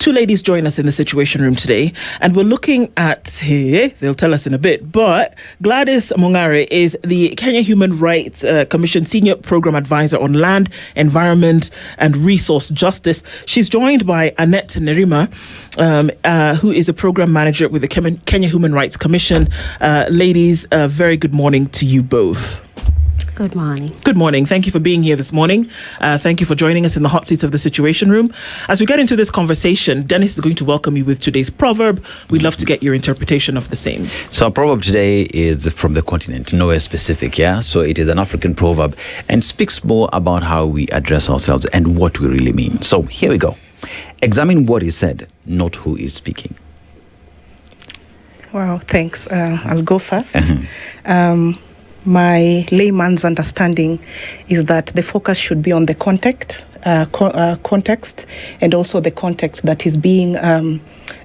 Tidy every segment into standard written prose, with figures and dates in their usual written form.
Two ladies join us in the Situation Room today, and we're looking at, they'll tell us in a bit, but Gladys Mongare is the Kenya Human Rights Commission Senior Program Advisor on Land, Environment and Resource Justice. She's joined by Annette Nerima, who is a Program Manager with the Kenya Human Rights Commission. Ladies, very good morning to you both. Good morning. Good morning. Thank you for being here this morning. Thank you for joining us in the hot seats of the Situation Room. As we get into this conversation, Dennis is going to welcome you with today's proverb. We'd love to get your interpretation of the same. So our proverb today is from the continent, nowhere specific, yeah? So it is an African proverb and speaks more about how we address ourselves and what we really mean. So here we go. Examine what is said, not who is speaking. Wow, thanks. I'll go first. My layman's understanding is that the focus should be on the context and also the context that is being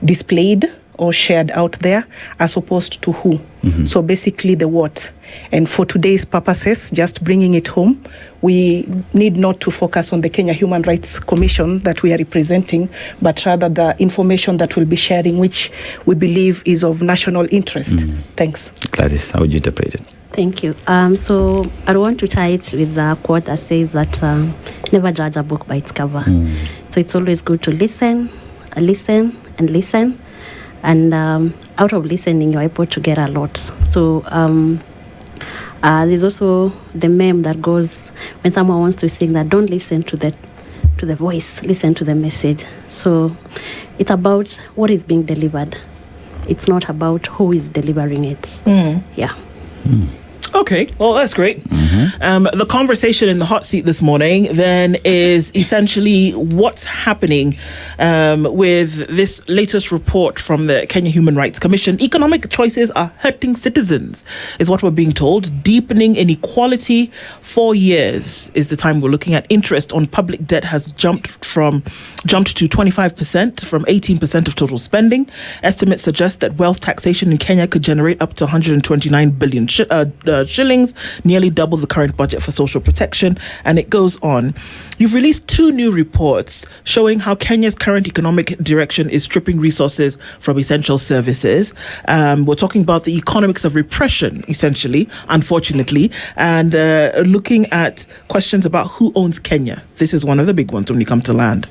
displayed or shared out there, as opposed to who. So basically the what. And for today's purposes, just bringing it home, we need not to focus on the Kenya Human Rights Commission that we are representing, but rather the information that we'll be sharing, which we believe is of national interest. Thanks. Gladys, how would you interpret it? Thank you. So I want to tie it with the quote that says that never judge a book by its cover. So it's always good to listen. And out of listening, you're able to get a lot. So there's also the meme that goes when someone wants to sing that don't listen to the voice, listen to the message. So it's about what is being delivered. It's not about who is delivering it. Yeah. Okay, well, that's great. The conversation in the hot seat this morning then is essentially what's happening with this latest report from the Kenya Human Rights Commission. Economic choices are hurting citizens, is what we're being told. Deepening inequality. 4 years is the time we're looking at. Interest on public debt has jumped to 25% from 18% of total spending. Estimates suggest that wealth taxation in Kenya could generate up to 129 billion shillings, nearly double the current budget for social protection, and it goes on. You've released 2 new reports showing how Kenya's current economic direction is stripping resources from essential services. We're talking about the economics of repression, essentially, unfortunately, and looking at questions about who owns Kenya. This is one of the big ones when you come to land.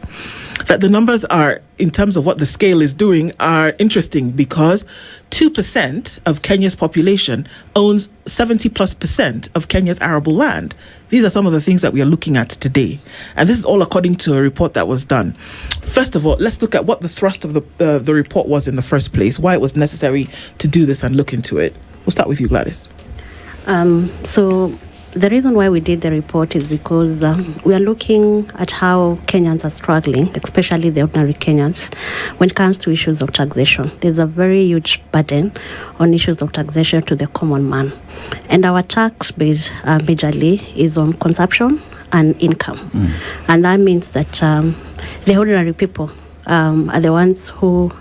That the numbers are, in terms of what the scale is doing, are interesting because 2% of Kenya's population owns 70+% of Kenya's arable land. These are some of the things that we are looking at today. And this is all according to a report that was done. First of all, let's look at what the thrust of the report was in the first place, why it was necessary to do this and look into it. We'll start with you, Gladys. So the reason why we did the report is because we are looking at how Kenyans are struggling, especially the ordinary Kenyans, when it comes to issues of taxation. There's a very huge burden on issues of taxation to the common man. And our tax base majorly is on consumption and income. And that means that the ordinary people are the ones who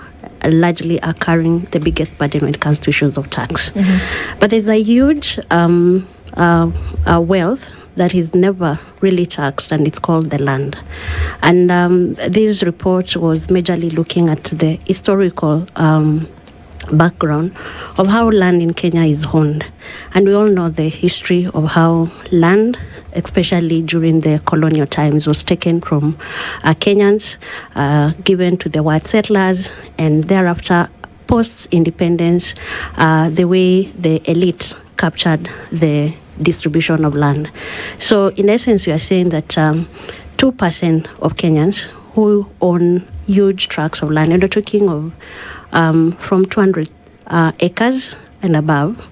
largely are carrying the biggest burden when it comes to issues of tax. But there's a huge wealth that is never really taxed, and it's called the land. And this report was majorly looking at the historical background of how land in Kenya is owned. And we all know the history of how land, especially during the colonial times, was taken from Kenyans, given to the white settlers, and thereafter, post-independence, the way the elite captured the distribution of land. So in essence, we are saying that 2% of Kenyans who own huge tracts of land, and we're talking of from 200 acres and above,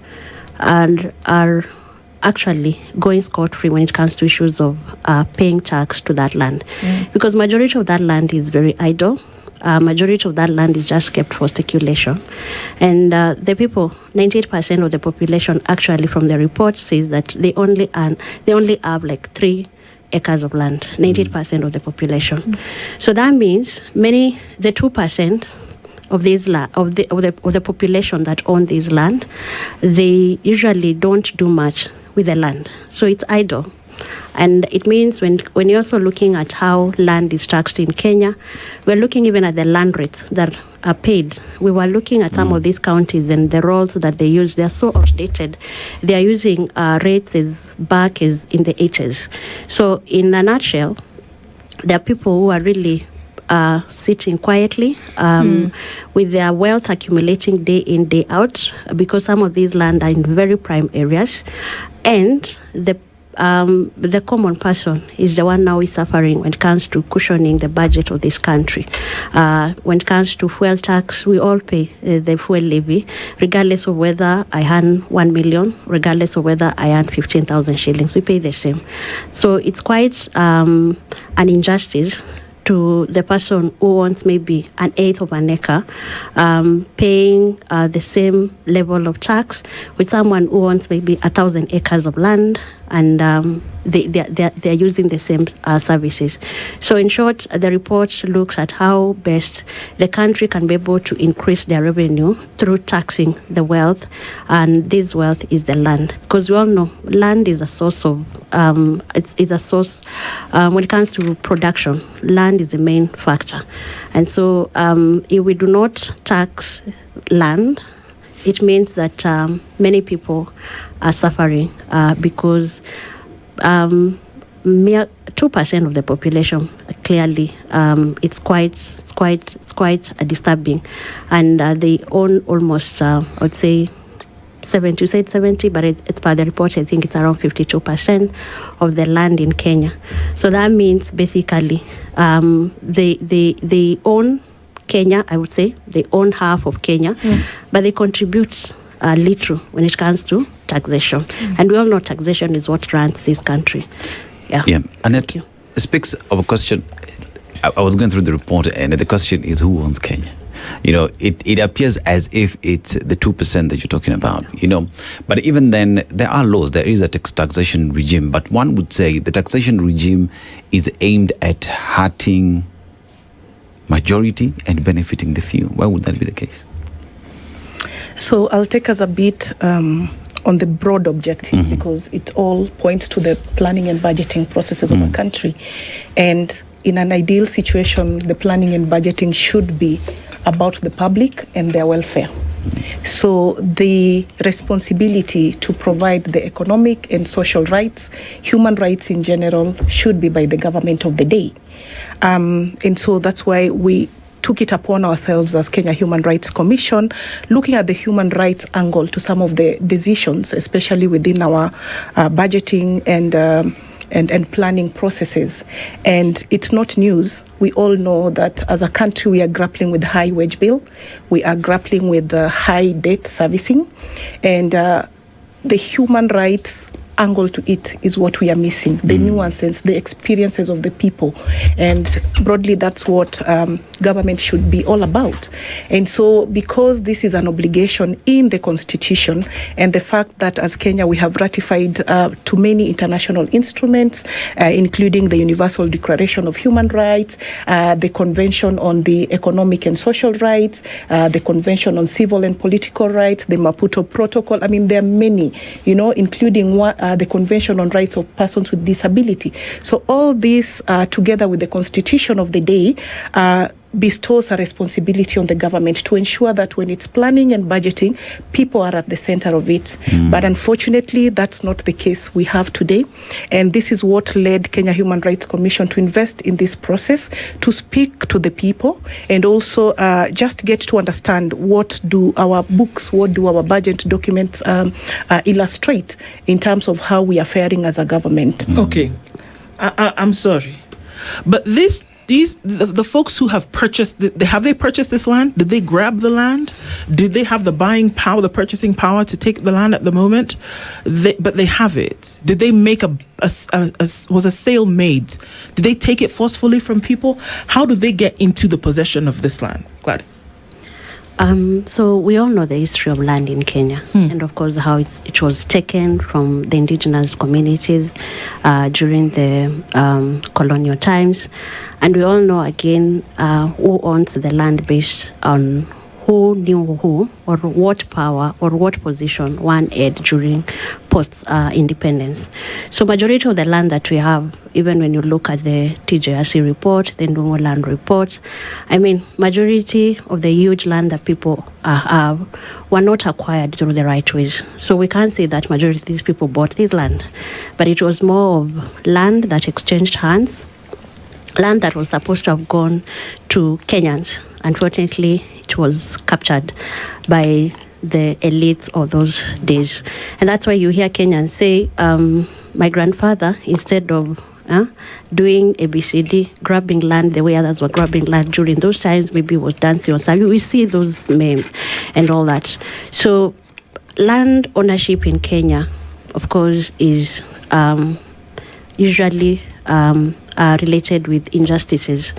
and are actually going scot-free when it comes to issues of paying tax to that land. Because majority of that land is very idle. Majority of that land is just kept for speculation. And the people, 98% of the population, actually from the report says that they only have like 3 acres of land, 98% of the population. So that means the 2% of the population that own this land, they usually don't do much with the land. So it's idle. And it means when you're also looking at how land is taxed in Kenya, we're looking even at the land rates that are paid. We were looking at some of these counties and the rolls that they use. They're so outdated. They are using rates as back as in the 80s. So in a nutshell, there are people who are really sitting quietly with their wealth accumulating day in, day out, because some of these land are in very prime areas, and the common person is the one now is suffering when it comes to cushioning the budget of this country. When it comes to fuel tax, we all pay the fuel levy, regardless of whether I earn 1 million, regardless of whether I earn 15,000 shillings. We pay the same. So it's quite an injustice to the person who owns maybe an eighth of an acre, paying the same level of tax with someone who owns maybe 1,000 acres of land, and they're using the same services. So in short, the report looks at how best the country can be able to increase their revenue through taxing the wealth, and this wealth is the land. Because we all know land is a source of, it's a source, when it comes to production, land is the main factor. And so if we do not tax land, it means that many people are suffering because mere 2% of the population clearly it's quite disturbing, and they own almost I would say 70, but it's by the report I think it's around 52% of the land in Kenya. So that means basically they own Kenya, I would say. They own half of Kenya, but they contribute little when it comes to taxation. And we all know taxation is what runs this country. Yeah. Annette speaks of a question. I was going through the report, and the question is, who owns Kenya? You know, it appears as if it's the 2% that you're talking about, you know. But even then, there are laws. There is a taxation regime. But one would say the taxation regime is aimed at hurting majority and benefiting the few. Why would that be the case? So I'll take us a bit on the broad objective, because it all points to the planning and budgeting processes of a country. And in an ideal situation, the planning and budgeting should be about the public and their welfare. So the responsibility to provide the economic and social rights, human rights in general, should be by the government of the day. And so that's why we took it upon ourselves as Kenya Human Rights Commission, looking at the human rights angle to some of the decisions, especially within our budgeting and planning processes. And it's not news. We all know that as a country, we are grappling with high wage bill. We are grappling with high debt servicing. And the human rights angle to it is what we are missing, the nuances, the experiences of the people. And broadly, that's what government should be all about. And so because this is an obligation in the Constitution, and the fact that as Kenya we have ratified to many international instruments, including the Universal Declaration of Human Rights, the Convention on the Economic and Social Rights, the Convention on Civil and Political Rights, the Maputo Protocol. I mean, there are many, you know, including the Convention on Rights of Persons with Disability. So all this, together with the Constitution of the day, bestows a responsibility on the government to ensure that when it's planning and budgeting, people are at the center of it. But unfortunately, that's not the case we have today. And this is what led Kenya Human Rights Commission to invest in this process, to speak to the people, and also just get to understand what do our books, what do our budget documents illustrate in terms of how we are faring as a government. Okay, I'm sorry, but the folks who have purchased, have they purchased this land? Did they grab the land? Did they have the buying power, the purchasing power to take the land at the moment? But they have it. Did they make was a sale made? Did they take it forcefully from people? How do they get into the possession of this land? Gladys. So we all know the history of land in Kenya, and of course how it was taken from the indigenous communities during the colonial times, and we all know again who owns the land based on who knew who or what power or what position one had during post-independence. So majority of the land that we have, even when you look at the TJRC report, the Ndungu land report, I mean, majority of the huge land that people have were not acquired through the right ways. So we can't say that majority of these people bought this land, but it was more of land that exchanged hands, land that was supposed to have gone to Kenyans. Unfortunately, it was captured by the elites of those days. And that's why you hear Kenyans say, my grandfather, instead of doing ABCD, grabbing land the way others were grabbing land during those times, maybe was dancing on some. We see those memes and all that. So land ownership in Kenya, of course, is usually related with injustices.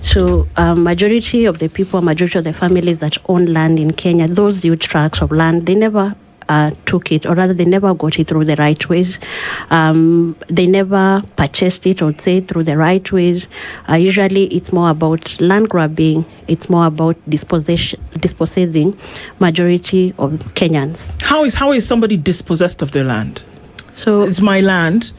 So majority of the people, majority of the families that own land in Kenya, those huge tracts of land, they never took it, or rather they never got it through the right ways. They never purchased it, or say, through the right ways. Usually it's more about land grabbing, it's more about dispossessing majority of Kenyans. How is somebody dispossessed of their land? So it's my land,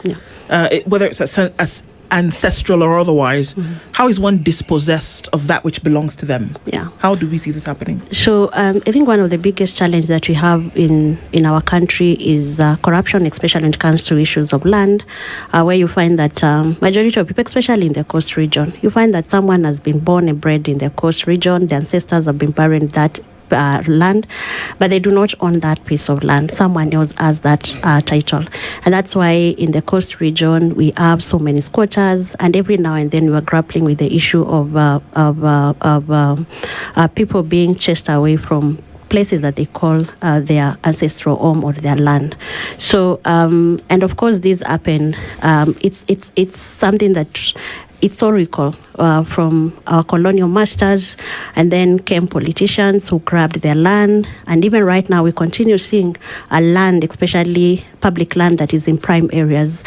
whether it's as ancestral or otherwise. How is one dispossessed of that which belongs to them? Yeah. How do we see this happening? So I think one of the biggest challenges that we have in our country is corruption, especially when it comes to issues of land, where you find that majority of people, especially in the coast region, you find that someone has been born and bred in the coast region, the ancestors have been buried that land, but they do not own that piece of land. Someone else has that title, and that's why in the coast region we have so many squatters. And every now and then we are grappling with the issue of people being chased away from places that they call their ancestral home or their land. So and of course this happened. It's something that historical from our colonial masters, and then came politicians who grabbed their land, and even right now we continue seeing a land, especially public land that is in prime areas,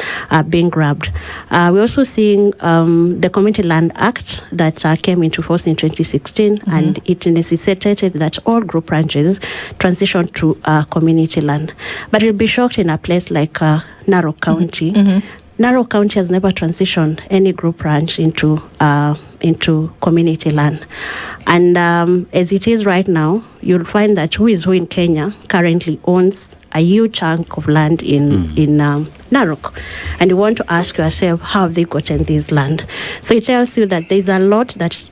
being grabbed. We're also seeing the Community Land Act that came into force in 2016, and it necessitated that all group ranches transition to community land. But you'll be shocked in a place like Narok County. Narok County has never transitioned any group ranch into community land. And as it is right now, you'll find that who is who in Kenya currently owns a huge chunk of land in Narok. And you want to ask yourself, how have they gotten this land? So it tells you that there's a lot that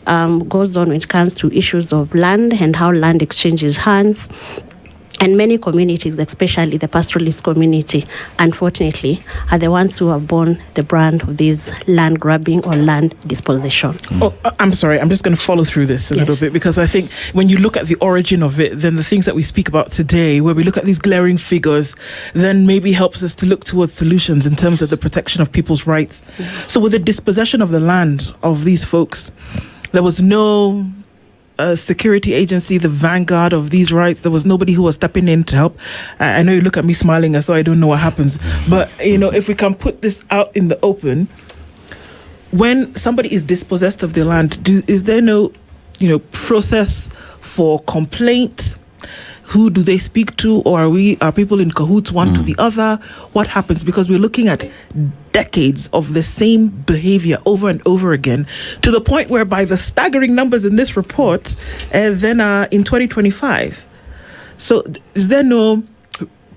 goes on when it comes to issues of land and how land exchanges hands. And many communities, especially the pastoralist community, unfortunately, are the ones who have borne the brand of this land grabbing or land dispossession. Oh, I'm sorry. I'm just going to follow through this a little bit, because I think when you look at the origin of it, then the things that we speak about today, where we look at these glaring figures, then maybe helps us to look towards solutions in terms of the protection of people's rights. So with the dispossession of the land of these folks, there was no security agency, the vanguard of these rights. There was nobody who was stepping in to help. I know you look at me smiling, so I don't know what happens. But, if we can put this out in the open, when somebody is dispossessed of their land, is there no, process for complaint? Who do they speak to? Or are people in cahoots one to the other? What happens? Because we're looking at decades of the same behavior over and over again, to the point whereby the staggering numbers in this report then are in 2025. So is there no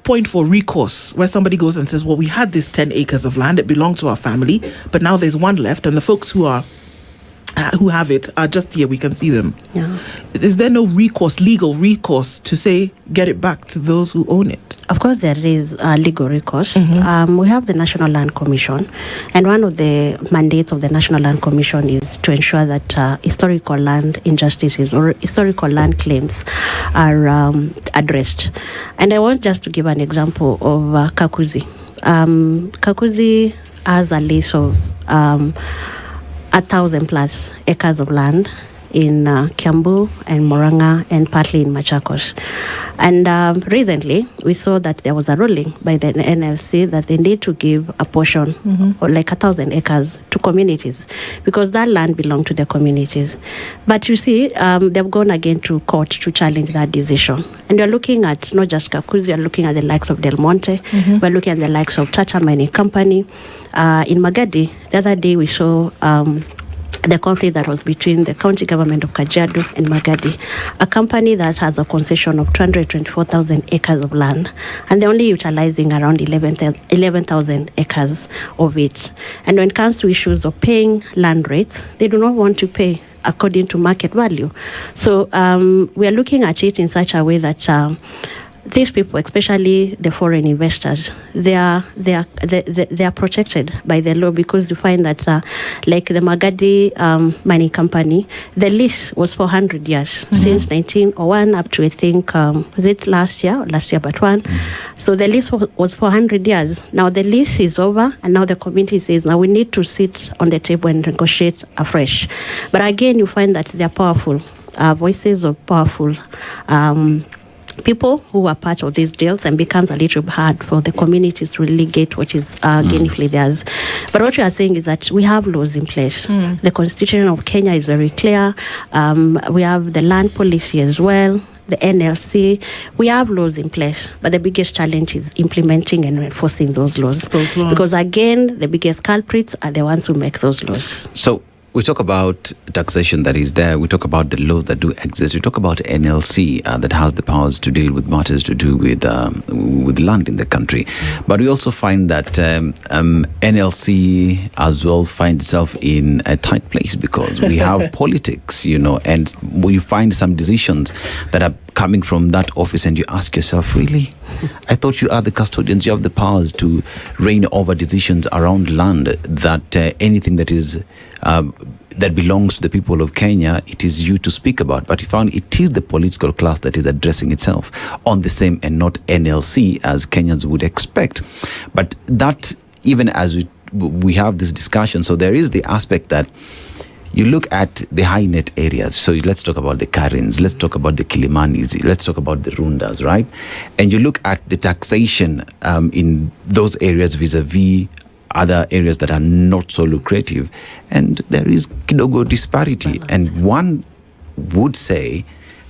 point for recourse where somebody goes and says, well, we had this 10 acres of land, it belonged to our family, but now there's one left, and the folks who have it are just here, we can see them. Yeah. Is there no legal recourse to say, get it back to those who own it? Of course, there is legal recourse. We have the National Land Commission, and one of the mandates of the National Land Commission is to ensure that historical land injustices or historical land claims are addressed. And I want just to give an example of Kakuzi. Kakuzi has a list of 1,000+ acres of land in Kiambu and Murang'a and partly in Machakos. And recently, we saw that there was a ruling by the NLC that they need to give a portion, or like 1,000 acres, to communities, because that land belonged to the communities. But you see, they've gone again to court to challenge that decision. And you're looking at not just Kakuzi, you're looking at the likes of Del Monte, we're looking at the likes of Tata Mining Company. In Magadi, the other day we saw the conflict that was between the county government of Kajiado and Magadi, a company that has a concession of 224,000 acres of land, and they're only utilizing around 11,000 acres of it. And when it comes to issues of paying land rates, they do not want to pay according to market value. So we are looking at it in such a way that these people, especially the foreign investors, they are protected by the law, because you find that like the Magadi mining company, the lease was for 100 years since 1901 up to, I think, was it last year but one. So the lease was for 100 years. Now the lease is over, and now the community says now we need to sit on the table and negotiate afresh. But again, you find that they are powerful voices of powerful people who are part of these deals, and becomes a little hard for the communities to really get what is gainfully theirs. But what we are saying is that we have laws in place. The Constitution of Kenya is very clear. We have the land policy as well, the NLC. We have laws in place, but the biggest challenge is implementing and enforcing those laws. Because again, the biggest culprits are the ones who make those laws. So we talk about taxation that is there. We talk about the laws that do exist. We talk about NLC that has the powers to deal with matters to do with land in the country. But we also find that NLC as well finds itself in a tight place, because we have politics, and we find some decisions that are coming from that office, and you ask yourself, really? I thought you are the custodians. You have the powers to reign over decisions around land, that anything that is that belongs to the people of Kenya, it is you to speak about. But you found it is the political class that is addressing itself on the same, and not NLC as Kenyans would expect. But that, even as we have this discussion, so there is the aspect that you look at the high net areas. So let's talk about the Karens, let's talk about the Kilimanis, let's talk about the Rundas, right? And you look at the taxation in those areas vis-a-vis other areas that are not so lucrative, and there is kidogo disparity. And one would say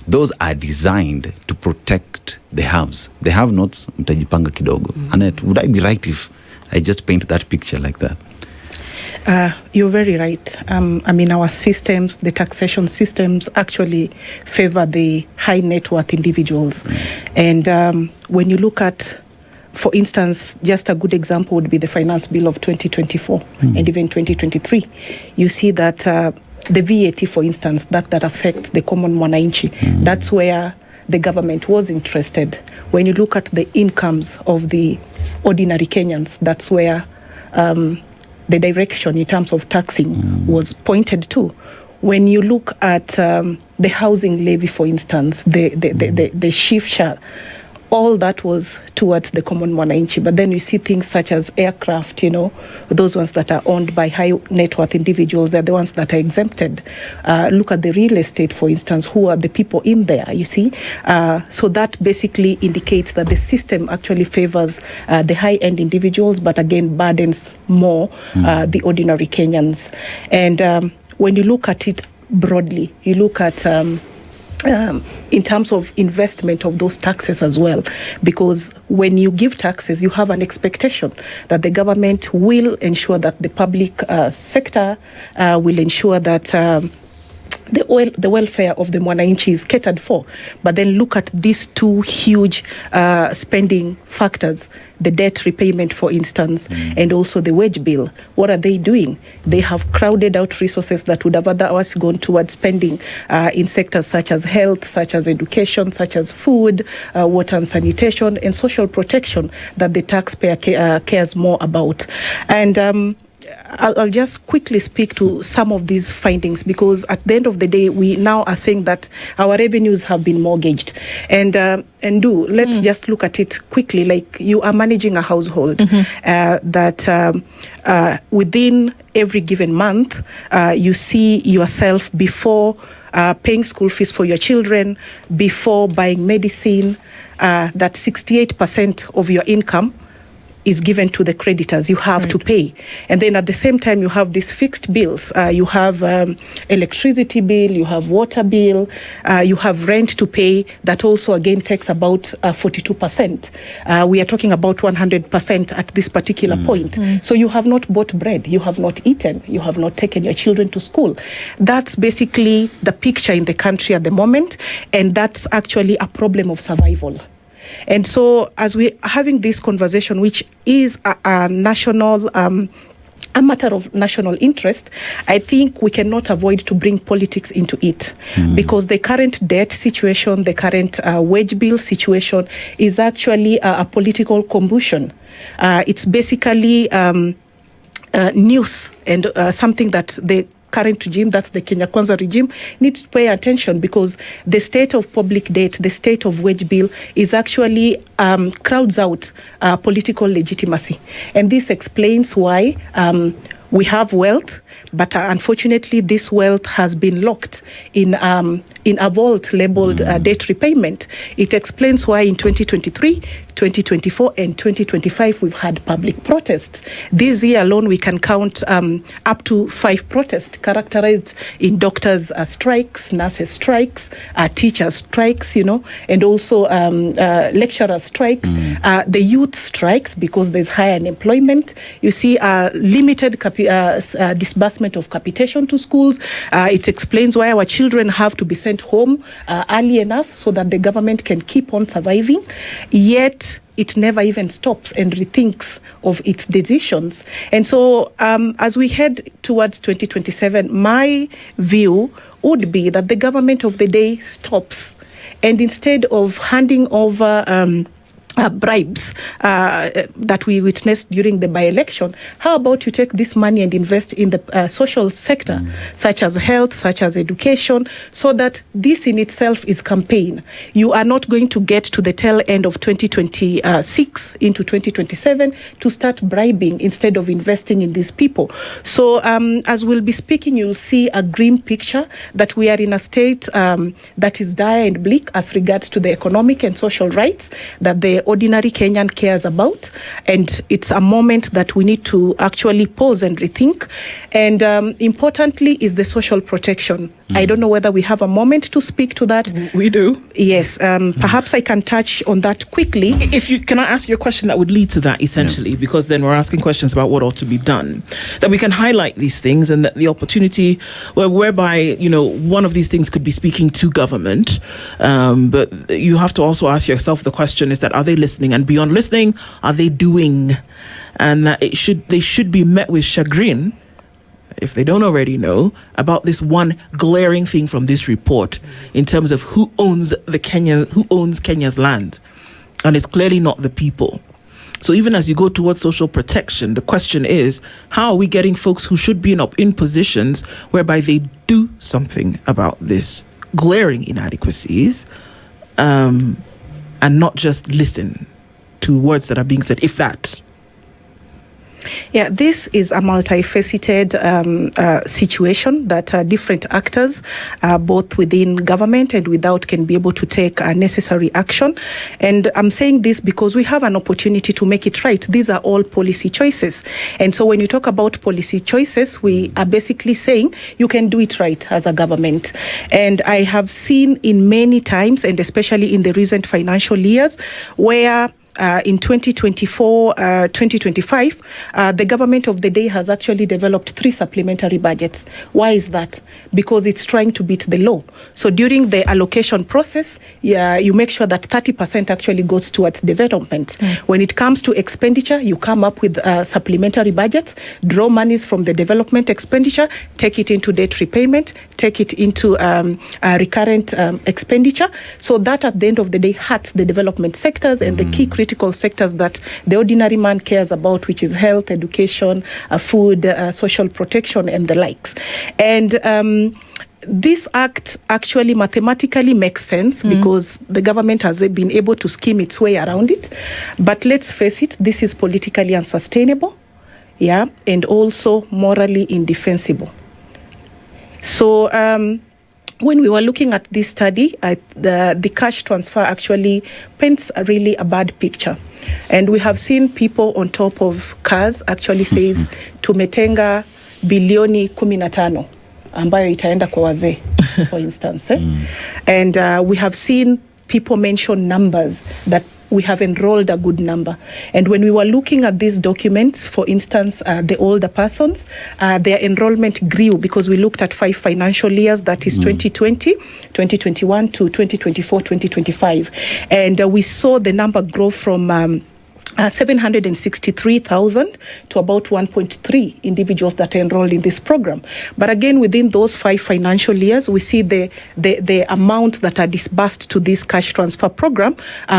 those are designed to protect the haves. The have-nots, mtajipanga kidogo. Annette, would I be right if I just paint that picture like that? You're very right. Our systems, the taxation systems, actually favor the high net worth individuals. And when you look at, for instance, just a good example would be the finance bill of 2024 and even 2023. You see that the VAT, for instance, that affects the common mwananchi, that's where the government was interested. When you look at the incomes of the ordinary Kenyans, that's where the direction in terms of taxing was pointed to. When you look at the housing levy, for instance, the shift share, all that was towards the common mwananchi. But then you see things such as aircraft, those ones that are owned by high net worth individuals, they're the ones that are exempted. Look at the real estate, for instance, who are the people in there, you see? So that basically indicates that the system actually favors the high-end individuals, but again, burdens more the ordinary Kenyans. And when you look at it broadly, you look at in terms of investment of those taxes as well, because when you give taxes, you have an expectation that the government will ensure that the public sector will ensure that the welfare of the mwananchi is catered for. But then look at these two huge spending factors, the debt repayment, for instance, and also the wage bill. What are they doing? They have crowded out resources that would have otherwise gone towards spending in sectors such as health, such as education, such as food, water and sanitation, and social protection that the taxpayer cares more about. And I'll just quickly speak to some of these findings, because at the end of the day, we now are saying that our revenues have been mortgaged. And let's just look at it quickly. Like, you are managing a household that within every given month, you see yourself before paying school fees for your children, before buying medicine, that 68% of your income is given to the creditors. You have to pay. And then at the same time, you have these fixed bills. You have electricity bill, you have water bill, you have rent to pay. That also, again, takes about 42%. We are talking about 100% at this particular point. So you have not bought bread, you have not eaten, you have not taken your children to school. That's basically the picture in the country at the moment, and that's actually a problem of survival. And so, as we're having this conversation, which is a national, a matter of national interest, I think we cannot avoid to bring politics into it, because the current debt situation, the current wage bill situation is actually a political combustion. It's basically news and something that the current regime, that's the Kenya Kwanza regime, needs to pay attention, because the state of public debt, the state of wage bill is actually crowds out political legitimacy. And this explains why we have wealth, but unfortunately this wealth has been locked in a vault labeled debt repayment. It explains why in 2023, 2024 and 2025 we've had public protests. This year alone we can count up to 5 protests characterized in doctors' strikes, nurses' strikes, teachers' strikes, and also lecturer strikes, the youth strikes because there's high unemployment. You see limited disbursement of capitation to schools. It explains why our children have to be sent home early enough so that the government can keep on surviving. Yet it never even stops and rethinks of its decisions. And so as we head towards 2027, my view would be that the government of the day stops, and instead of handing over bribes that we witnessed during the by-election, how about you take this money and invest in the social sector, such as health, such as education, so that this in itself is campaign. You are not going to get to the tail end of 2026 into 2027 to start bribing instead of investing in these people. So as we'll be speaking, you'll see a grim picture that we are in a state that is dire and bleak as regards to the economic and social rights that the ordinary Kenyan cares about, and it's a moment that we need to actually pause and rethink. And importantly is the social protection. I don't know whether we have a moment to speak to that. We do. Yes, perhaps I can touch on that quickly. If you can, I ask you a question that would lead to that, essentially, because then we're asking questions about what ought to be done, that we can highlight these things, and that the opportunity whereby one of these things could be speaking to government, but you have to also ask yourself the question is that, are they listening? And beyond listening, are they doing? And that they should be met with chagrin, if they don't already know, about this one glaring thing from this report in terms of who owns Kenya's land. And it's clearly not the people. So even as you go towards social protection, the question is, how are we getting folks who should be in positions whereby they do something about this glaring inadequacies, and not just listen to words that are being said, if that? Yeah, this is a multifaceted situation that different actors, both within government and without, can be able to take necessary action. And I'm saying this because we have an opportunity to make it right. These are all policy choices. And so when you talk about policy choices, we are basically saying you can do it right as a government. And I have seen in many times, and especially in the recent financial years, where in 2024, 2025, the government of the day has actually developed 3 supplementary budgets. Why is that? Because it's trying to beat the law. So during the allocation process, you make sure that 30% actually goes towards development. When it comes to expenditure, you come up with supplementary budgets, draw monies from the development expenditure, take it into debt repayment, take it into recurrent expenditure, so that at the end of the day hurts the development sectors and the key critical critical sectors that the ordinary man cares about, which is health, education, food, social protection, and the likes. And this act actually mathematically makes sense because the government has been able to scheme its way around it. But let's face it, this is politically unsustainable, and also morally indefensible. So when we were looking at this study, the cash transfer actually paints a bad picture. And we have seen people on top of cars actually says, tumetenga bilioni 15. Ambayo itaenda kwa wazee, for instance. And we have seen people mention numbers that we have enrolled a good number. And when we were looking at these documents, for instance, the older persons, their enrollment grew because we looked at 5 financial years, that is 2020, 2021 to 2024, 2025. And we saw the number grow from 763,000 to about 1.3 individuals that are enrolled in this program. But again, within those 5 financial years, we see the amounts that are disbursed to this cash transfer program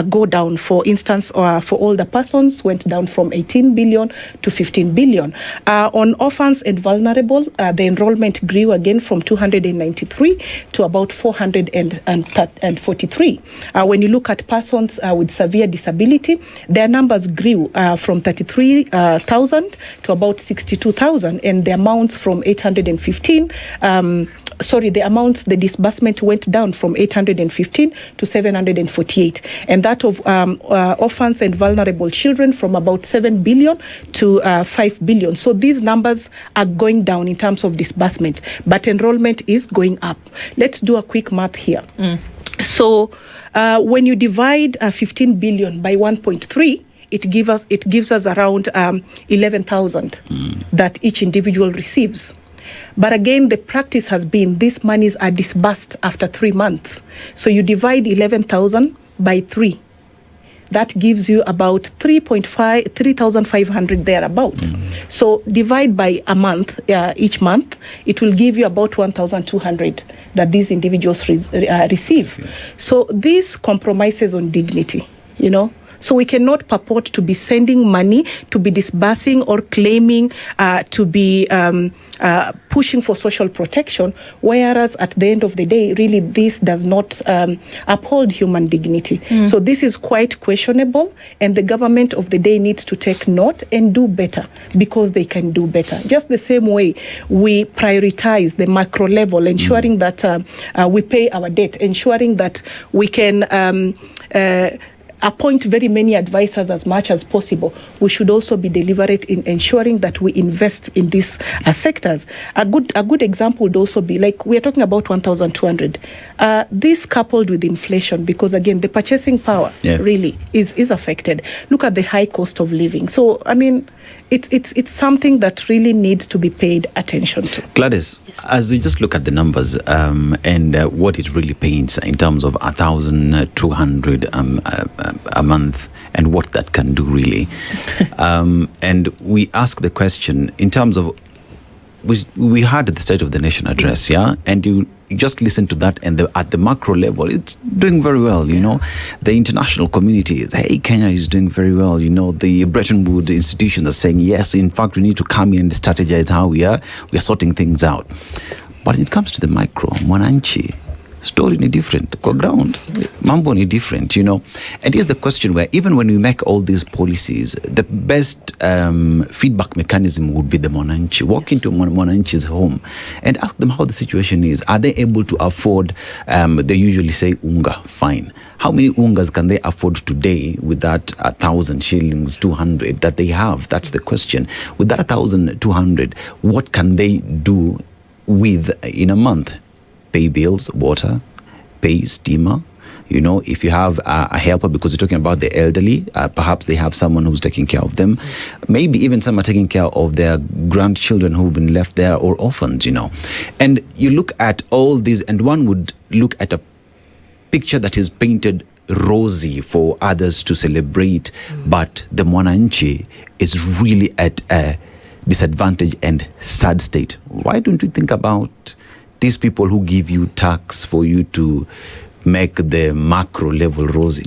go down. For instance, for older persons, went down from 18 billion to 15 billion. On orphans and vulnerable, the enrollment grew again from 293 to about 443. When you look at persons with severe disability, their numbers grew from 33,000 to about 62,000, and the amounts from 815. The disbursement went down from 815 to 748, and that of orphans and vulnerable children from about 7 billion to 5 billion. So these numbers are going down in terms of disbursement, but enrollment is going up. Let's do a quick math here. So when you divide 15 billion by 1.3, it gives us around 11,000 that each individual receives. But again, the practice has been these monies are disbursed after 3 months. So you divide 11,000 by 3. That gives you about 3,500 thereabout. So divide by a month, each month, it will give you about 1,200 that these individuals receive. So this compromises on dignity, So we cannot purport to be sending money, to be disbursing or claiming to be pushing for social protection, whereas at the end of the day, really this does not uphold human dignity. So this is quite questionable, and the government of the day needs to take note and do better, because they can do better. Just the same way we prioritize the macro level, ensuring that we pay our debt, ensuring that we can appoint very many advisors as much as possible. We should also be deliberate in ensuring that we invest in these sectors. A good example would also be, like, we are talking about 1,200. This coupled with inflation, because again, the purchasing power really is affected. Look at the high cost of living. So, I mean, it's something that really needs to be paid attention to. Gladys, as we just look at the numbers and what it really paints in terms of 1,200 a month and what that can do really, and we ask the question in terms of, we had the State of the Nation address, and you just listen to that, and at the macro level, it's doing very well. The international community is, hey, Kenya is doing very well. The Bretton Woods institutions are saying, yes, in fact, we need to come in and strategize how we are sorting things out. But when it comes to the micro, mwananchi, story ni different, kwa ground, mambo ni different, And here's the question where even when we make all these policies, the best feedback mechanism would be the mwananchi. Walk into mwananchi's home and ask them how the situation is. Are they able to afford, they usually say unga, fine. How many ungas can they afford today with that 1,000 shillings, 200 that they have? That's the question. With that 1,200, what can they do with in a month? Pay bills, water, pay steamer. If you have a helper, because you're talking about the elderly, perhaps they have someone who's taking care of them. Maybe even some are taking care of their grandchildren who've been left there, or orphans, And you look at all these, and one would look at a picture that is painted rosy for others to celebrate, but the mwananchi is really at a disadvantage and sad state. Why don't you think about these people who give you tax for you to make the macro level rosy?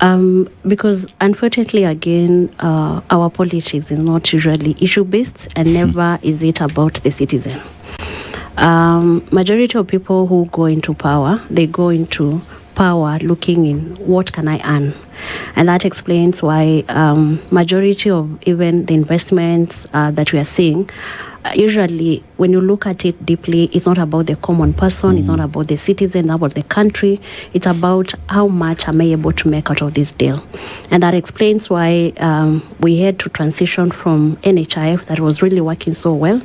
Because unfortunately, again, our politics is not usually issue-based, and never is it about the citizen. Majority of people who go into power, they go into power looking in what can I earn, and that explains why majority of even the investments that we are seeing, usually when you look at it deeply, it's not about the common person, it's not about the citizen, not about the country, it's about how much am I able to make out of this deal. And that explains why we had to transition from NHIF that was really working so well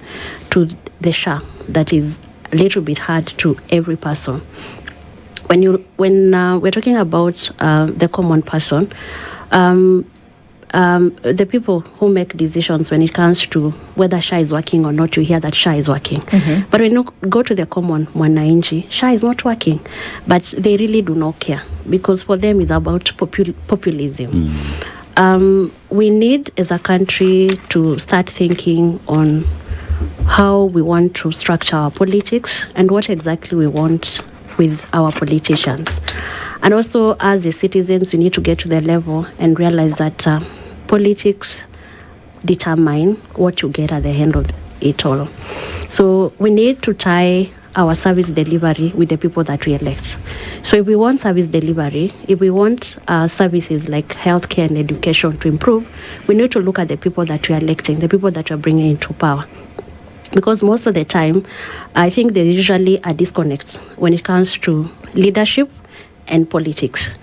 to the SHA that is a little bit hard to every person. When we're talking about the common person, the people who make decisions when it comes to whether SHA is working or not, you hear that SHA is working. But when you go to the common mwananchi, SHA is not working. But they really do not care, because for them it's about populism. We need, as a country, to start thinking on how we want to structure our politics and what exactly we want with our politicians. And also, as the citizens, we need to get to the level and realize that politics determine what you get at the end of it all. So we need to tie our service delivery with the people that we elect. So if we want service delivery, if we want services like healthcare and education to improve, we need to look at the people that we are electing, the people that we are bringing into power. Because most of the time, I think there's usually a disconnect when it comes to leadership and politics.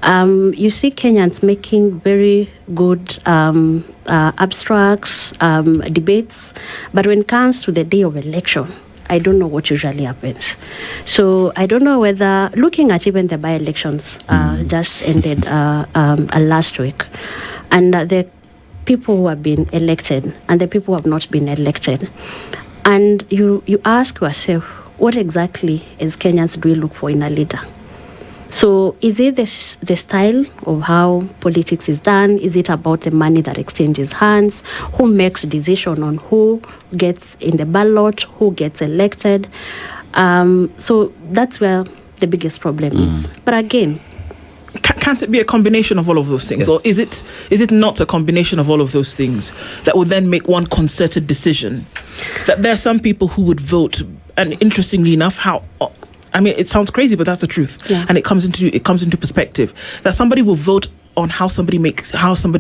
You see Kenyans making very good abstracts, debates, but when it comes to the day of election, I don't know what usually happens. So I don't know whether, looking at even the by-elections just ended last week, and the people who have been elected and the people who have not been elected. And you ask yourself, what exactly as Kenyans do we look for in a leader? So is it the style of how politics is done? Is it about the money that exchanges hands? Who makes decision on who gets in the ballot, who gets elected? So that's where the biggest problem is. But again, can't it be a combination of all of those things? Yes. Or is it not a combination of all of those things that would then make one concerted decision? That there are some people who would vote, and interestingly enough, it sounds crazy, but that's the truth. Yeah. And it comes into perspective. That somebody will vote on how somebody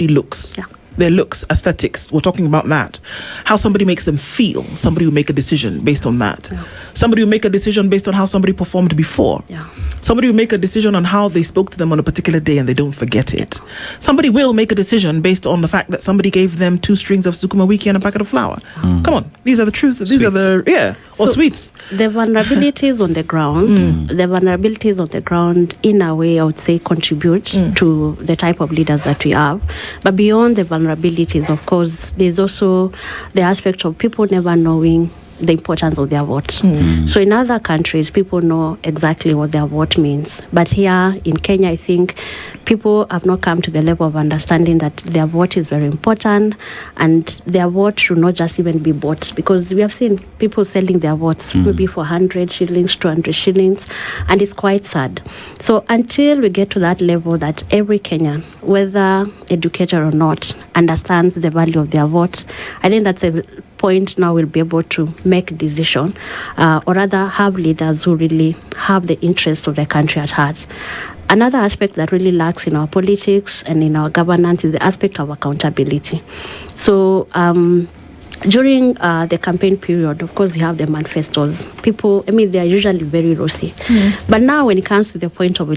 looks. Yeah. Their looks, aesthetics, we're talking about that. How somebody makes them feel. Somebody will make a decision based on that. Yeah. Somebody will make a decision based on how somebody performed before. Yeah. Somebody will make a decision on how they spoke to them on a particular day and they don't forget it. Somebody will make a decision based on the fact that somebody gave them 2 strings of sukuma wiki and a packet of flour. Come on, these are the truth. These are the, or sweets. The vulnerabilities on the ground, in a way, I would say, contribute to the type of leaders that we have. But beyond the vulnerabilities, of course, there's also the aspect of people never knowing the importance of their vote. So in other countries, people know exactly what their vote means. But here in Kenya, I think people have not come to the level of understanding that their vote is very important, and their vote should not just even be bought, because we have seen people selling their votes maybe for 100 shillings, 200 shillings, and it's quite sad. So until we get to that level that every Kenyan, whether educated or not, understands the value of their vote, I think that's a point now we'll be able to make decision, or rather have leaders who really have the interest of the country at heart. Another aspect that really lacks in our politics and in our governance is the aspect of accountability. So during the campaign period, of course, you have the manifestos. People, they are usually very rosy. But now when it comes to the point of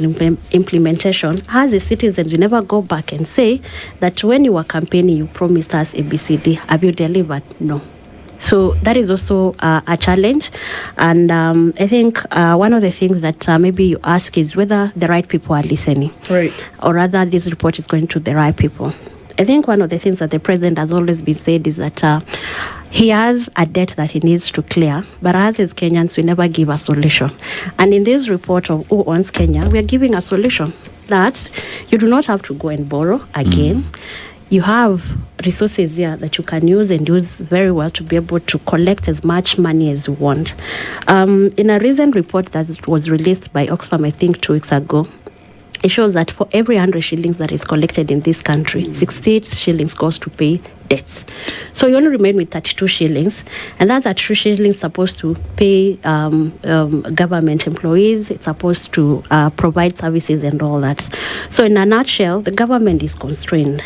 implementation, as a citizen, you never go back and say that when you were campaigning, you promised us ABCD. Have you delivered? No. So that is also a challenge. And I think one of the things that maybe you ask is whether the right people are listening. Right. Or rather, this report is going to the right people. I think one of the things that the president has always been said is that he has a debt that he needs to clear, but us as Kenyans, we never give a solution. And in this report of Who Owns Kenya, we are giving a solution that you do not have to go and borrow again. You have resources here that you can use and use very well to be able to collect as much money as you want. In a recent report that was released by Oxfam, I think 2 weeks ago, it shows that for every 100 shillings that is collected in this country, 68 shillings goes to pay debts. So you only remain with 32 shillings, and that 32 shillings is supposed to pay government employees, it's supposed to provide services and all that. So in a nutshell, the government is constrained.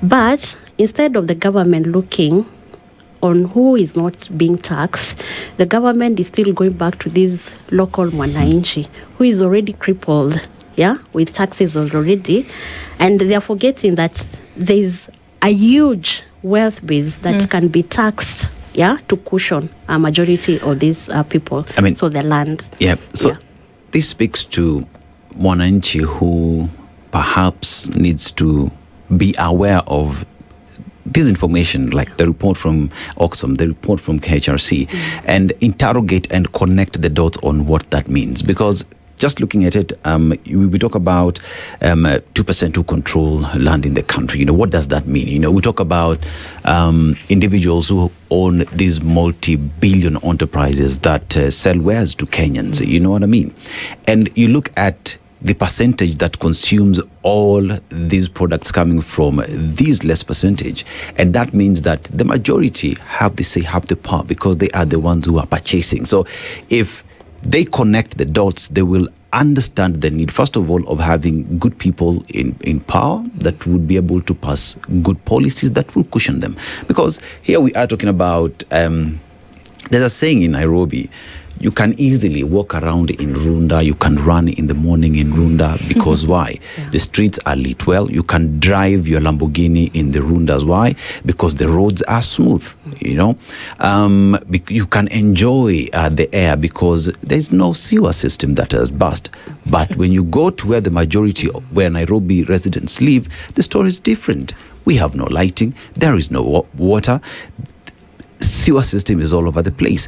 But instead of the government looking on who is not being taxed, the government is still going back to this local mwananchi who is already crippled, with taxes already, and they are forgetting that there's a huge wealth base that can be taxed, to cushion a majority of these people. I mean, so the land. So this speaks to mwananchi who perhaps needs to be aware of this information, like the report from Oxfam, the report from KHRC, and interrogate and connect the dots on what that means. Because just looking at it, we talk about 2% who control land in the country. What does that mean? We talk about individuals who own these multi-billion enterprises that sell wares to Kenyans. You know what I mean? And you look at the percentage that consumes all these products coming from these less percentage. And that means that the majority have the power because they are the ones who are purchasing. So if they connect the dots, they will understand the need, first of all, of having good people in power that would be able to pass good policies that will cushion them. Because here we are talking about, there's a saying in Nairobi, you can easily walk around in Runda, you can run in the morning in Runda, because why? The streets are lit well. You can drive your Lamborghini in the Rundas. Why? Because the roads are smooth, You can enjoy the air because there's no sewer system that has burst. But when you go to where the majority, where Nairobi residents live, the story is different. We have no lighting, there is no water, sewer system is all over the place.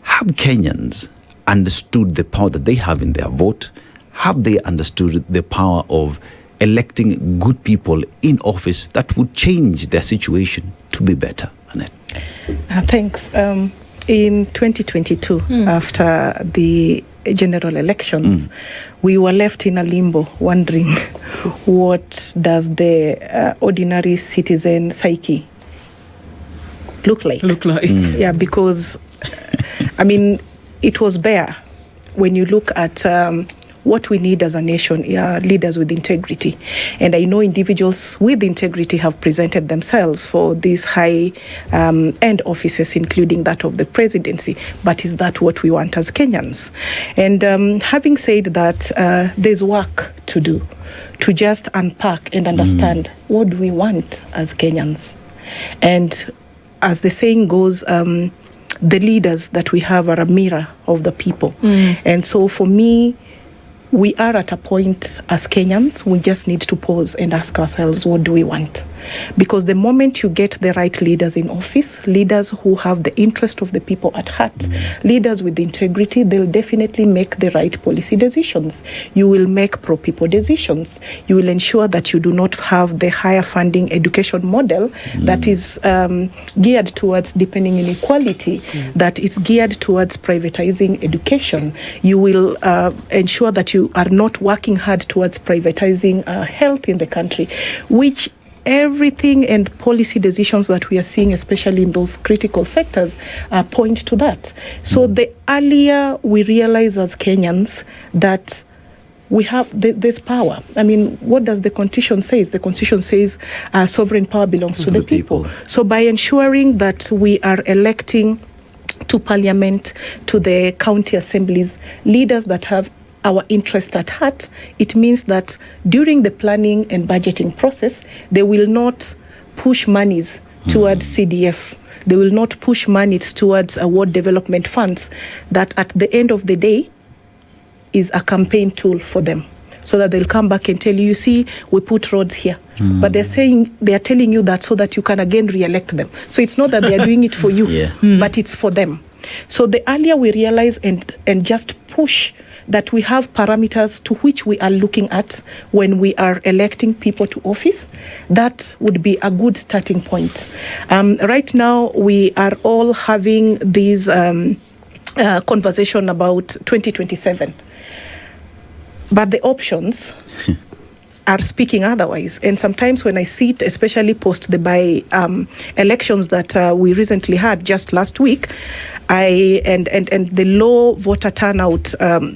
Have Kenyans understood the power that they have in their vote? Have they understood the power of electing good people in office that would change their situation to be better? Annette. Thanks. In 2022, after the general elections, we were left in a limbo, wondering what does the ordinary citizen psyche look like? Yeah, because it was bare when you look at what we need as a nation, leaders with integrity. And I know individuals with integrity have presented themselves for these high end offices, including that of the presidency. But is that what we want as Kenyans? And having said that, there's work to do to just unpack and understand what do we want as Kenyans. And as the saying goes, the leaders that we have are a mirror of the people. And so for me, we are at a point as Kenyans, we just need to pause and ask ourselves, what do we want? Because the moment you get the right leaders in office, leaders who have the interest of the people at heart, leaders with integrity, they'll definitely make the right policy decisions. You will make pro-people decisions. You will ensure that you do not have the higher funding education model that is geared towards deepening inequality, that is geared towards privatizing education. You will ensure that you are not working hard towards privatizing health in the country, which everything and policy decisions that we are seeing, especially in those critical sectors, point to that. So the earlier we realize as Kenyans that we have this power. What does the Constitution say? The Constitution says sovereign power belongs to the people. So by ensuring that we are electing to Parliament, to the county assemblies, leaders that have our interest at heart, it means that during the planning and budgeting process, they will not push monies towards CDF. They will not push monies towards award development funds that at the end of the day is a campaign tool for them. So that they'll come back and tell you, you see, we put roads here. But they are telling you that so that you can again re-elect them. So it's not that they are doing it for you, but it's for them. So the earlier we realize and just push that we have parameters to which we are looking at when we are electing people to office, that would be a good starting point. Right now, we are all having this conversation about 2027. But the options are speaking otherwise. And sometimes when I see it, especially post the elections that we recently had just last week, and the low voter turnout,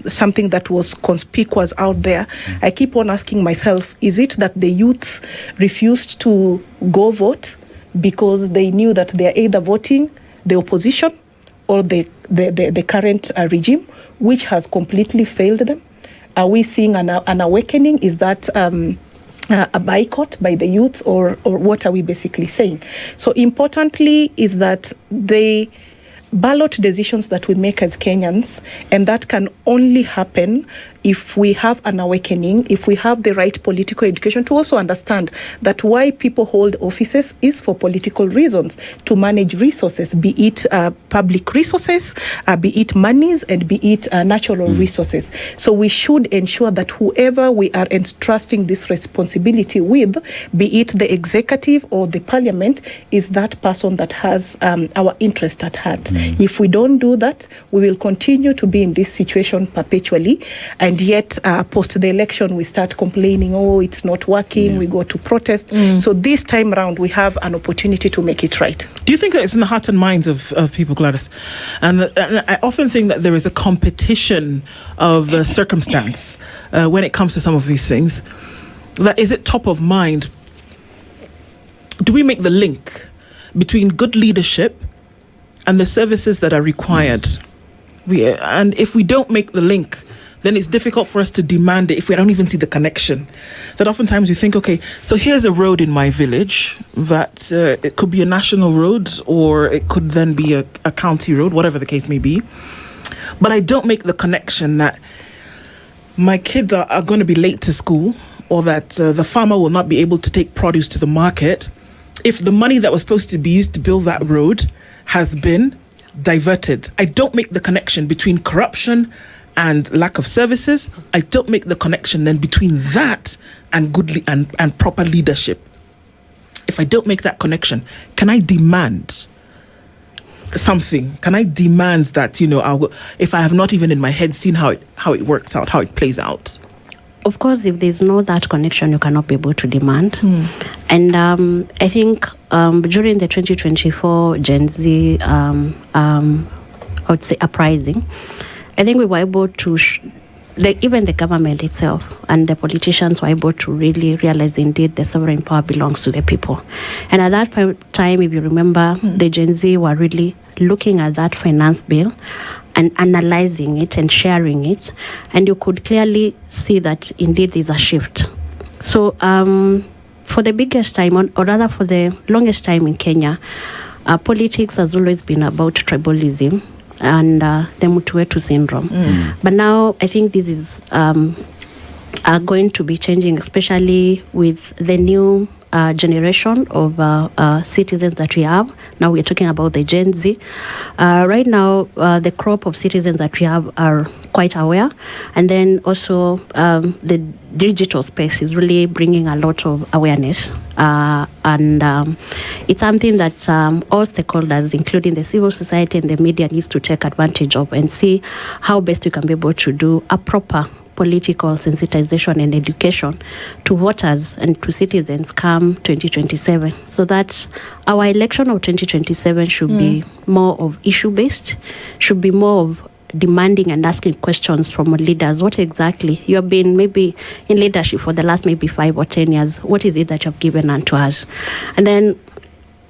something that was conspicuous out there, I keep on asking myself, is it that the youth refused to go vote because they knew that they are either voting the opposition or the current regime, which has completely failed them? Are we seeing an awakening? Is that a boycott by the youth, or what are we basically saying? So importantly is that the ballot decisions that we make as Kenyans, and that can only happen if we have an awakening, if we have the right political education to also understand that why people hold offices is for political reasons, to manage resources, be it public resources, be it monies, and be it natural resources. So we should ensure that whoever we are entrusting this responsibility with, be it the executive or the parliament, is that person that has our interest at heart. If we don't do that, we will continue to be in this situation perpetually. And yet, post the election, we start complaining, oh, it's not working, we go to protest. So this time around, we have an opportunity to make it right. Do you think that it's in the hearts and minds of people, Gladys? And I often think that there is a competition of circumstance when it comes to some of these things. That is it top of mind? Do we make the link between good leadership and the services that are required? And if we don't make the link, then it's difficult for us to demand it if we don't even see the connection. That oftentimes you think, okay, so here's a road in my village that it could be a national road, or it could then be a county road, whatever the case may be. But I don't make the connection that my kids are going to be late to school, or that the farmer will not be able to take produce to the market if the money that was supposed to be used to build that road has been diverted. I don't make the connection between corruption and lack of services. I don't make the connection then between that and good and proper leadership. If I don't make that connection, can I demand something? Can I demand that, if I have not even in my head seen how it works out, how it plays out? Of course, if there's no that connection, you cannot be able to demand. And I think during the 2024 Gen Z, I would say, uprising, I think we were able to, even the government itself and the politicians were able to really realize indeed the sovereign power belongs to the people. And at that time, if you remember, the Gen Z were really looking at that finance bill and analyzing it and sharing it. And you could clearly see that indeed there's a shift. So for the biggest time, or rather for the longest time in Kenya, politics has always been about tribalism and the Mutuetu syndrome. But now I think this is are going to be changing, especially with the new generation of citizens that we have. Now we're talking about the Gen Z. Right now, the crop of citizens that we have are quite aware. And then also the digital space is really bringing a lot of awareness. And it's something that all stakeholders, including the civil society and the media, needs to take advantage of and see how best we can be able to do a proper political sensitization and education to voters and to citizens come 2027, so that our election of 2027 should be more of issue-based, should be more of demanding and asking questions from leaders. What exactly? You have been maybe in leadership for the last maybe 5 or 10 years. What is it that you have given unto us? And then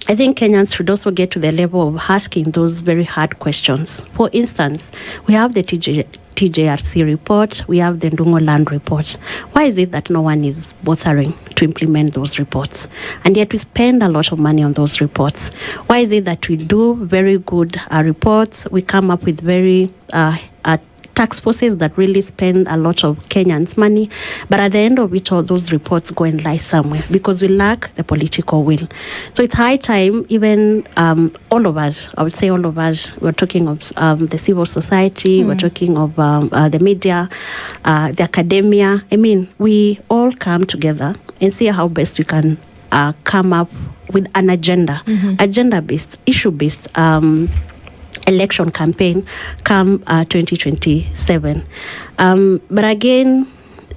I think Kenyans should also get to the level of asking those very hard questions. For instance, we have the TJRC report, we have the Ndungo land report. Why is it that no one is bothering to implement those reports? And yet we spend a lot of money on those reports. Why is it that we do very good reports, we come up with very tax forces that really spend a lot of Kenyans' money, but at the end of it all, those reports go and lie somewhere because we lack the political will. So it's high time, even all of us, I would say all of us, we're talking of the civil society, we're talking of the media, the academia. I mean, we all come together and see how best we can come up with an agenda, agenda-based, issue-based election campaign come 2027. But again,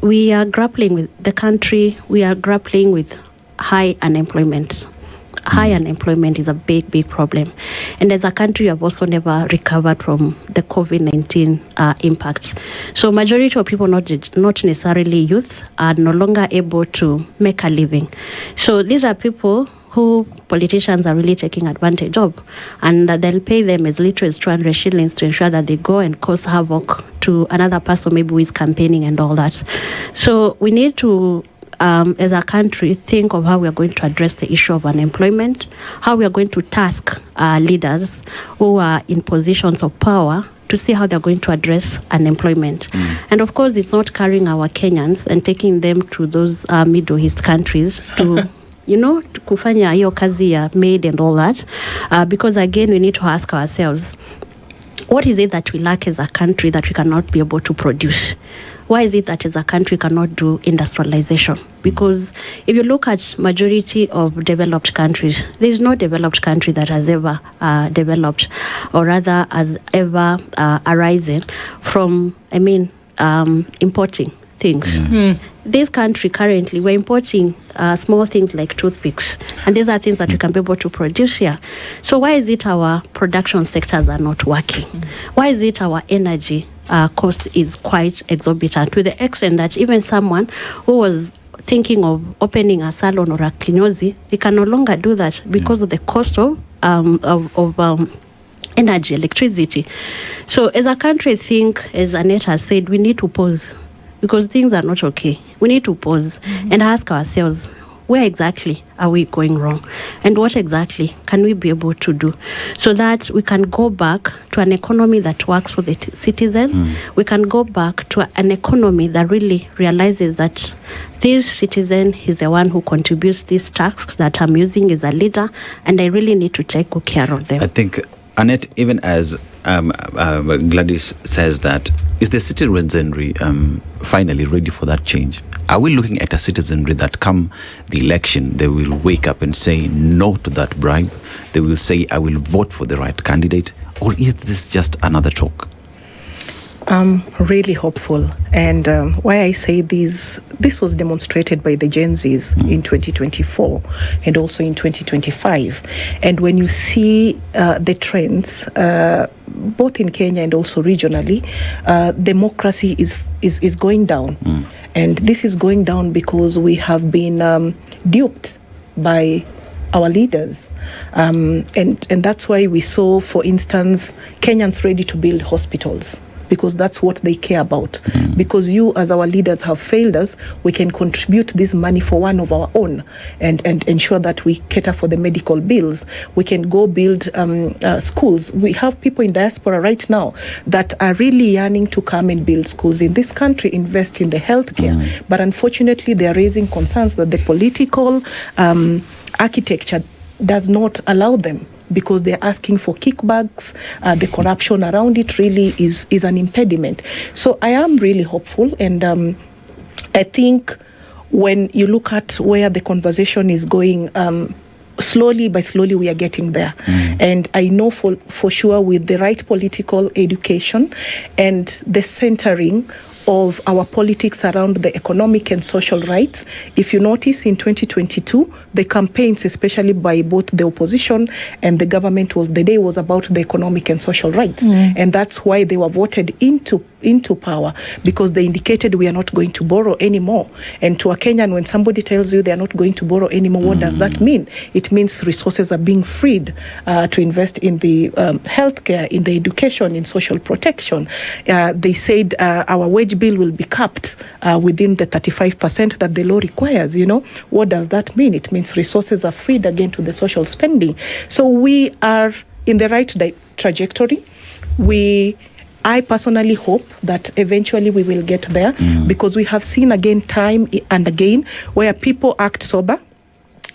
we are grappling with the country, we are grappling with high unemployment. High unemployment is a big, big problem. And as a country, we have also never recovered from the COVID-19 impact. So majority of people, not necessarily youth, are no longer able to make a living. So these are people who politicians are really taking advantage of. And they'll pay them as little as 200 shillings to ensure that they go and cause havoc to another person, maybe who is campaigning and all that. So we need to, as a country, think of how we are going to address the issue of unemployment, how we are going to task leaders who are in positions of power to see how they're going to address unemployment. And of course, it's not carrying our Kenyans and taking them to those Middle East countries to, to kufanya hiyo kazi ya maid and all that. Because again, we need to ask ourselves, what is it that we lack as a country that we cannot be able to produce? Why is it that as a country cannot do industrialization? Because if you look at majority of developed countries, there is no developed country that has ever developed, or rather has ever arisen from, importing things. This country currently, we're importing small things like toothpicks, and these are things that we can be able to produce here. So why is it our production sectors are not working? Why is it our energy cost is quite exorbitant, to the extent that even someone who was thinking of opening a salon or a kinyozi, they can no longer do that because of the cost of energy, electricity. So as a country, I think, as Annette has said, we need to pause, because things are not okay. We need to pause and ask ourselves, where exactly are we going wrong? And what exactly can we be able to do so that we can go back to an economy that works for the citizen? We can go back to an economy that really realizes that this citizen is the one who contributes this tax that I'm using as a leader, and I really need to take good care of them. I think, Annette, even as Gladys says that, is the citizenry finally ready for that change? Are we looking at a citizenry that come the election, they will wake up and say no to that bribe? They will say, I will vote for the right candidate? Or is this just another talk? I'm really hopeful. And why I say this was demonstrated by the Gen Zs in 2024 and also in 2025. And when you see the trends, both in Kenya and also regionally, democracy is going down. And this is going down because we have been duped by our leaders. And that's why we saw, for instance, Kenyans ready to build hospitals, because that's what they care about. Because you, as our leaders, have failed us, we can contribute this money for one of our own and ensure that we cater for the medical bills. We can go build schools. We have people in diaspora right now that are really yearning to come and build schools in this country, invest in the healthcare. But unfortunately, they are raising concerns that the political architecture does not allow them, because they're asking for kickbacks. The corruption around it really is an impediment. So I am really hopeful, and I think when you look at where the conversation is going, slowly by slowly we are getting there. And I know for sure, with the right political education and the centering of our politics around the economic and social rights. If you notice, in 2022, the campaigns, especially by both the opposition and the government of the day, was about the economic and social rights. And that's why they were voted into power, because they indicated we are not going to borrow anymore. And to a Kenyan, when somebody tells you they are not going to borrow anymore, what does that mean? It means resources are being freed to invest in the healthcare, in the education, in social protection. They said our wage bill will be capped within the 35% that the law requires. What does that mean? It means resources are freed again to the social spending. So we are in the right trajectory. I personally hope that eventually we will get there, because we have seen again, time and again, where people act sober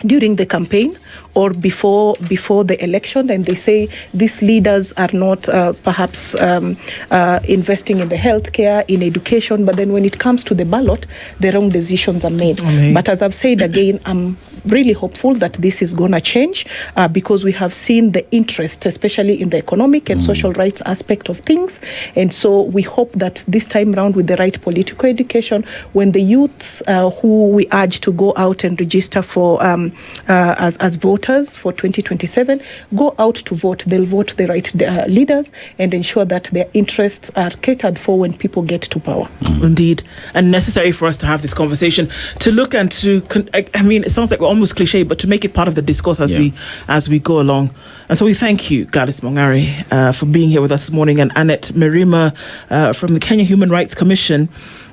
during the campaign or before the election, and they say these leaders are not perhaps investing in the healthcare, in education, but then when it comes to the ballot, the wrong decisions are made. But as I've said again, I'm really hopeful that this is going to change because we have seen the interest, especially in the economic and social rights aspect of things. And so we hope that this time around, with the right political education, when the youth who we urge to go out and register for as voters for 2027 go out to vote, they'll vote the right leaders and ensure that their interests are catered for when people get to power. Indeed, and necessary for us to have this conversation, to look and to I mean, it sounds like we're almost cliche, but to make it part of the discourse as we go along. And so we thank you, Gladys Mongare, for being here with us this morning, and Annette Merima from the Kenya Human Rights Commission.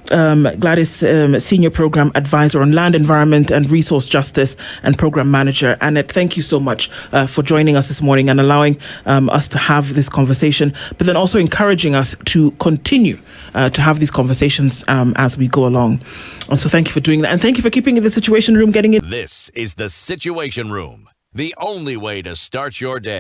Gladys, Senior Program Advisor on Land, Environment and Resource Justice and Program Manager. Annette, thank you so much for joining us this morning and allowing us to have this conversation, but then also encouraging us to continue to have these conversations as we go along. And so thank you for doing that. And thank you for keeping the Situation Room getting it. This is the Situation Room, the only way to start your day.